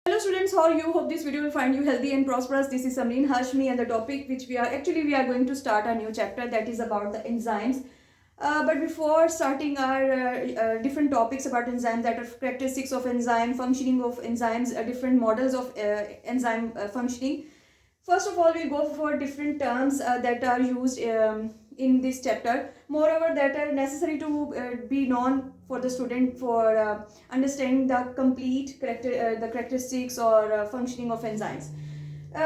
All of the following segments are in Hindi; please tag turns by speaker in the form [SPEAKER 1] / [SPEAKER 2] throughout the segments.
[SPEAKER 1] Hello students, how are you? Hope this video will find you healthy and prosperous. This is Samreen Hashmi and the topic which we are going to start a new chapter that is about the enzymes. But before starting our different topics about enzymes, that are characteristics of enzyme, functioning of enzymes, different models of enzyme functioning. First of all, we'll go for different terms that are used in this chapter. Moreover, that are necessary to be known for the student for understanding the complete the characteristics or functioning of enzymes.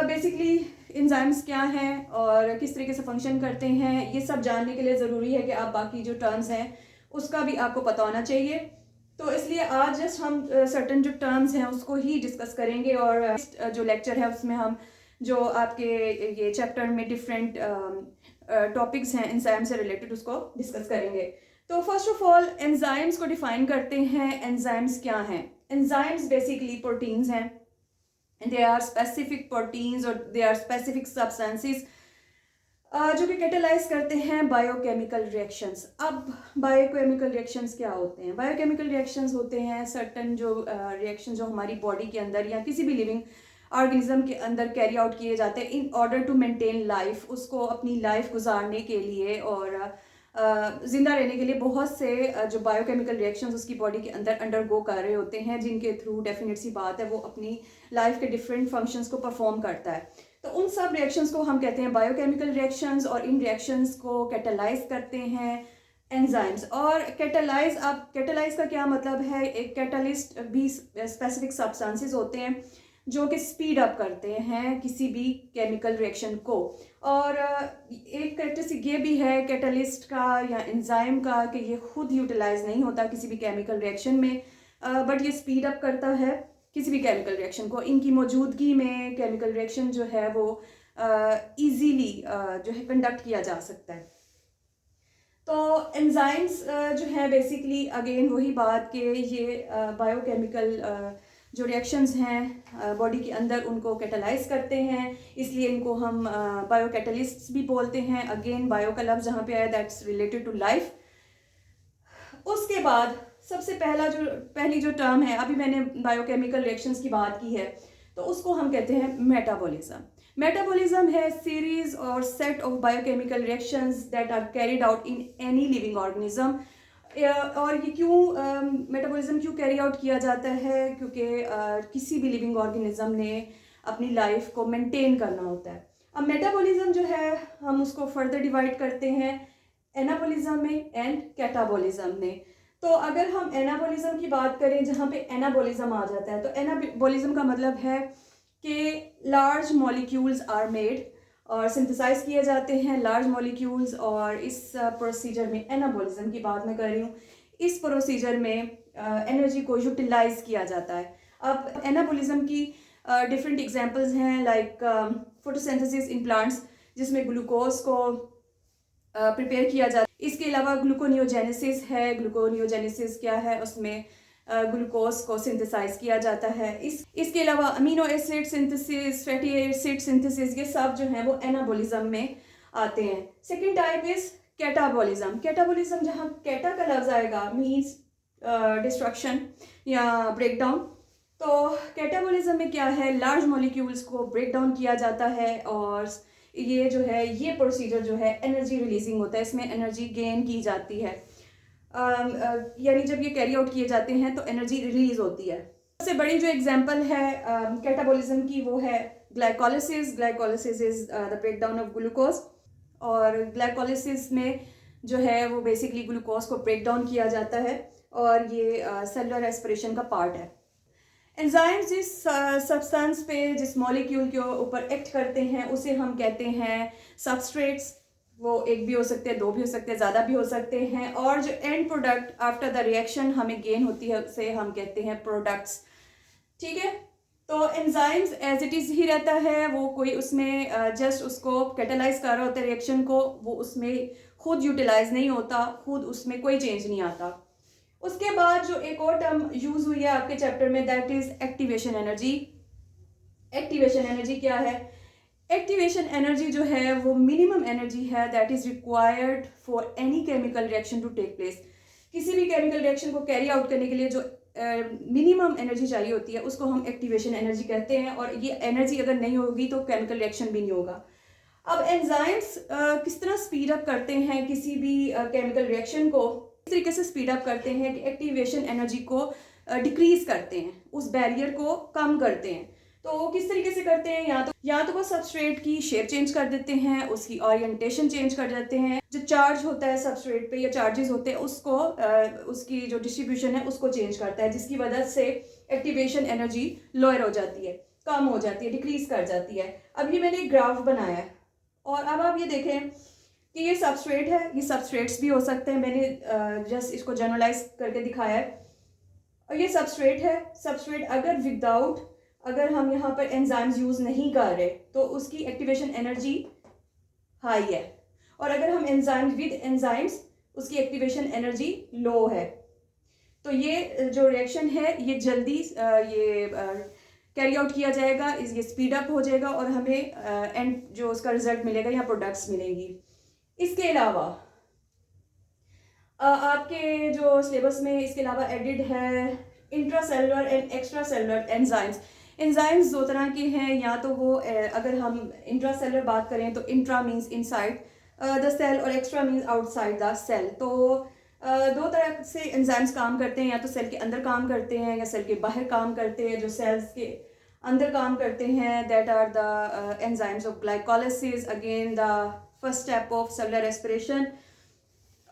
[SPEAKER 1] Basically, enzymes क्या हैं और किस तरीके से फंक्शन करते हैं, ये सब जानने के लिए ज़रूरी है कि आप बाकी जो टर्म्स हैं उसका भी आपको पता होना चाहिए. तो इसलिए आज जस्ट हम सर्टन जो टर्म्स हैं उसको ही डिस्कस करेंगे और जो लेक्चर है उसमें हम जो आपके ये चैप्टर में डिफरेंट टॉपिक्स हैं एंजाइम से रिलेटेड उसको डिस्कस करेंगे. तो फर्स्ट ऑफ ऑल एंजाइम्स को डिफाइन करते हैं. एंजाइम्स क्या हैं? एंजाइम्स बेसिकली प्रोटीन्स हैं. दे आर स्पेसिफिक प्रोटीन्स और दे आर स्पेसिफिक सब्सटेंसेस जो कि कैटेलाइज करते हैं बायोकेमिकल रिएक्शंस. अब बायोकेमिकल रिएक्शंस क्या होते हैं? बायोकेमिकल रिएक्शंस होते हैं सर्टन जो रिएक्शन जो हमारी बॉडी के अंदर या किसी भी लिविंग ऑर्गेनिज्म के अंदर कैरी आउट किए जाते हैं in order to maintain life. उसको अपनी लाइफ गुजारने के लिए और ज़िंदा रहने के लिए बहुत से जो बायोकेमिकल रिएक्शंस उसकी बॉडी के अंदर अंडरगो कर रहे होते हैं, जिनके थ्रू डेफिनेट सी बात है वो अपनी लाइफ के डिफरेंट फंक्शंस को परफॉर्म करता है. तो उन सब रिएक्शंस को हम कहते हैं बायोकेमिकल रिएक्शंस और इन रिएक्शंस को कैटेलाइज करते हैं एंजाइम्स. और कैटेलाइज का क्या मतलब है? एक कैटलिस्ट भी स्पेसिफिक सब्सटेंसेस होते हैं जो कि स्पीड अप करते हैं किसी भी केमिकल रिएक्शन को. और एक कैरेक्टरिस्टिक ये भी है कैटलिस्ट का या एंजाइम का कि ये खुद यूटिलाइज नहीं होता किसी भी केमिकल रिएक्शन में, बट ये स्पीड अप करता है किसी भी केमिकल रिएक्शन को. इनकी मौजूदगी में केमिकल रिएक्शन जो है वो इजीली जो है कंडक्ट किया जा सकता है. तो एंजाइम्स जो है बेसिकली अगेन वही बात कि ये बायोकेमिकल जो रिएक्शंस हैं बॉडी के अंदर उनको कैटेलाइज करते हैं, इसलिए इनको हम बायोकैटलिस्ट्स भी बोलते हैं. अगेन बायो का लफ्ज़ जहाँ पे आया दैट्स रिलेटेड टू लाइफ. उसके बाद सबसे पहली जो टर्म है, अभी मैंने बायोकेमिकल रिएक्शंस की बात की है, तो उसको हम कहते हैं मेटाबॉलिज्म. मेटाबॉलिज्म है सीरीज और set of biochemical reactions that are carried out in any living organism. और ये क्यों मेटाबॉलिज्म क्यों कैरी आउट किया जाता है? क्योंकि किसी भी लिविंग ऑर्गेनिज्म ने अपनी लाइफ को मेंटेन करना होता है. अब मेटाबॉलिज्म जो है हम उसको फर्दर डिवाइड करते हैं एनाबॉलिज्म में एंड कैटाबॉलिज्म में. तो अगर हम एनाबॉलिज्म की बात करें जहाँ पे एनाबॉलिज्म आ जाता है, तो एनाबॉलिज्म का मतलब है कि लार्ज मॉलिक्यूल्स आर मेड और सिंथेसाइज किए जाते हैं लार्ज मॉलिक्यूल्स. और इस प्रोसीजर में एनाबॉलिज्म की बात मैं कर रही हूँ, इस प्रोसीजर में एनर्जी को यूटिलाइज किया जाता है. अब एनाबॉलिज्म की डिफरेंट एग्जांपल्स हैं लाइक फोटोसिंथेसिस इन प्लांट्स जिसमें ग्लूकोज को प्रिपेयर किया जाता है. इसके अलावा ग्लूकोनियोजेनेसिस है. ग्लूकोनियोजेनेसिस क्या है? उसमें ग्लूकोज को सिंथेसाइज किया जाता है. इसके अलावा amino acid synthesis, fatty acid synthesis, ये सब जो हैं वो एनाबॉलिज्म में आते हैं. Second type is catabolism. Catabolism जहाँ कैटा का लफ्ज आएगा मीन्स डिस्ट्रक्शन या ब्रेकडाउन. तो कैटाबॉलिज्म में क्या है? लार्ज मॉलिक्यूल्स को ब्रेक डाउन किया जाता है और ये जो है ये प्रोसीजर जो है एनर्जी रिलीजिंग होता है. इसमें एनर्जी गेन की जाती है. यानी जब ये कैरी आउट किए जाते हैं तो एनर्जी रिलीज होती है. सबसे बड़ी जो एग्जांपल है कैटाबॉलिज्म की वो है glycolysis. Glycolysis is the breakdown of glucose. और ग्लाइकोलिसिस में जो है वो बेसिकली ग्लूकोज को ब्रेक डाउन किया जाता है और ये सेलुलर रेस्पिरेशन का पार्ट है. एंजाइम्स जिस सब्सटेंस पे जिस मॉलिक्यूल के ऊपर एक्ट करते हैं उसे हम कहते हैं सबस्ट्रेट्स. वो एक भी हो सकते हैं, दो भी हो सकते हैं, ज़्यादा भी हो सकते हैं. और जो and product after the reaction हमें गेन होती है उसे हम कहते हैं प्रोडक्ट्स. ठीक है. तो एंजाइम्स एज इट इज़ ही रहता है. वो कोई उसमें जस्ट उसको कैटेलाइज कर रहा होता है रिएक्शन को, वो उसमें खुद यूटिलाइज नहीं होता, खुद उसमें कोई चेंज नहीं आता. उसके बाद जो एक और टर्म यूज हुई है आपके चैप्टर में that is activation energy. Activation energy क्या है? एक्टिवेशन एनर्जी जो है वो मिनिमम एनर्जी है that is required for any chemical reaction to take place. किसी भी केमिकल रिएक्शन को कैरी आउट करने के लिए जो मिनिमम एनर्जी चाहिए होती है उसको हम एक्टिवेशन एनर्जी कहते हैं, और ये एनर्जी अगर नहीं होगी तो केमिकल रिएक्शन भी नहीं होगा। अब एंजाइम्स किस तरह स्पीड अप करते हैं किसी भी केमिकल रिएक्शन को, इस तरीके से स्पीड अप करते हैं कि एक्टिवेशन एनर्जी को डिक्रीज करते हैं, उस बैरियर को कम करते हैं। तो वो किस तरीके से करते हैं, या तो वो सबस्ट्रेट की शेप चेंज कर देते हैं, उसकी ओरिएंटेशन चेंज कर देते हैं, जो चार्ज होता है सबस्ट्रेट पे या चार्जेस होते हैं उसको उसकी जो डिस्ट्रीब्यूशन है उसको चेंज करता है, जिसकी वजह से एक्टिवेशन एनर्जी लोअर हो जाती है, कम हो जाती है, डिक्रीज कर जाती है। अब ये मैंने एक ग्राफ बनाया है और अब आप ये देखें कि ये सबस्ट्रेट है, ये सबस्ट्रेट्स भी हो सकते हैं, मैंने जस्ट इसको जनरलाइज करके दिखाया है। और ये सबस्ट्रेट है, सबस्ट्रेट अगर हम यहाँ पर एंजाइम्स यूज़ नहीं कर रहे तो उसकी एक्टिवेशन एनर्जी हाई है, और अगर हम एंजाइम्स उसकी एक्टिवेशन एनर्जी लो है। तो ये जो रिएक्शन है ये जल्दी कैरी आउट किया जाएगा, ये स्पीड अप हो जाएगा और हमें एंड जो उसका रिजल्ट मिलेगा या प्रोडक्ट्स मिलेंगी। इसके अलावा आपके जो सिलेबस में इसके अलावा एडिड है intracellular and extra cellular enzymes दो तरह के हैं, या तो वो अगर हम इंट्रासेलुलर बात करें तो intra means inside the cell और extra means outside the cell. तो दो तरह से एंजाइम्स काम करते हैं, या तो सेल के अंदर काम करते हैं या सेल के बाहर काम करते हैं। जो सेल्स के अंदर काम करते हैं that are the enzymes of glycolysis, again the first step of cellular respiration.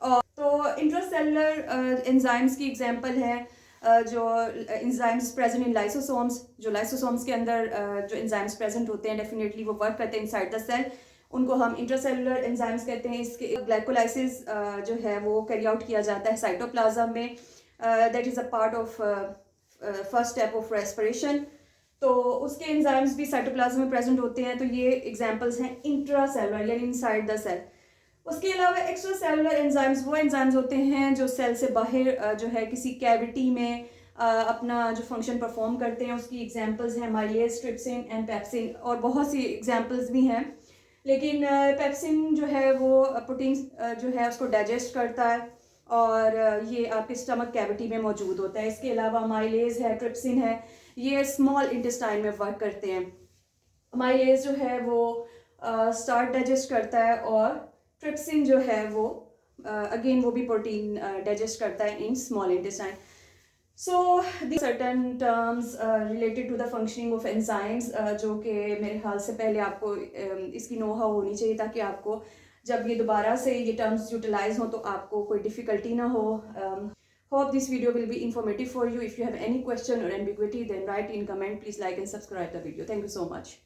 [SPEAKER 1] और तो इंट्रासेलुलर एंजाइम्स की एग्जांपल है जो एंजाइम्स प्रेजेंट इन लाइसोसोम्स, जो लाइसोसोम्स के अंदर जो एंजाइम्स प्रेजेंट होते हैं डेफिनेटली वो वर्क करते हैं इनसाइड द सेल, उनको हम इंट्रासेलुलर एंजाइम्स कहते हैं। इसके ग्लाइकोलाइसिस जो है वो कैरी आउट किया जाता है साइटोप्लाज्म में, that is a part of first step of respiration. तो उसके एंजाइम्स भी साइटोप्लाज्म में प्रेजेंट होते हैं। तो ये एग्जांपल्स हैं इंट्रासेलुलर यानी इनसाइड द सेल। उसके अलावा एक्स्ट्रा सेलुलर एंजाइम्स वो एंजाइम्स होते हैं जो सेल से बाहर जो है किसी कैविटी में अपना जो फंक्शन परफॉर्म करते हैं। उसकी एग्जांपल्स हैं माइलेज, ट्रिप्सिन एंड पेप्सिन, और बहुत सी एग्जांपल्स भी हैं। लेकिन पेप्सिन जो है वो प्रोटीन जो है उसको डाइजेस्ट करता है और ये आपके स्टमक कैविटी में मौजूद होता है। इसके अलावा माइलेज है, ट्रिप्सिन है, ये स्मॉल इंटेस्टाइन में वर्क करते हैं। माइलेज जो है वो स्टार्च डाइजेस्ट करता है और ट्रिप्सिन जो है वो अगेन वो भी प्रोटीन डाइजेस्ट करता है in small intestine. So the certain terms related to the functioning of enzymes जो कि मेरे ख्याल से पहले आपको इसकी नो हाउ होनी चाहिए, ताकि आपको जब ये दोबारा से ये टर्म्स यूटिलाइज हो तो आपको कोई डिफ़िकल्टी ना हो। Hope this video will be informative for you. If you have any question or ambiguity, then write in comment. Please like and subscribe the video. Thank you so much.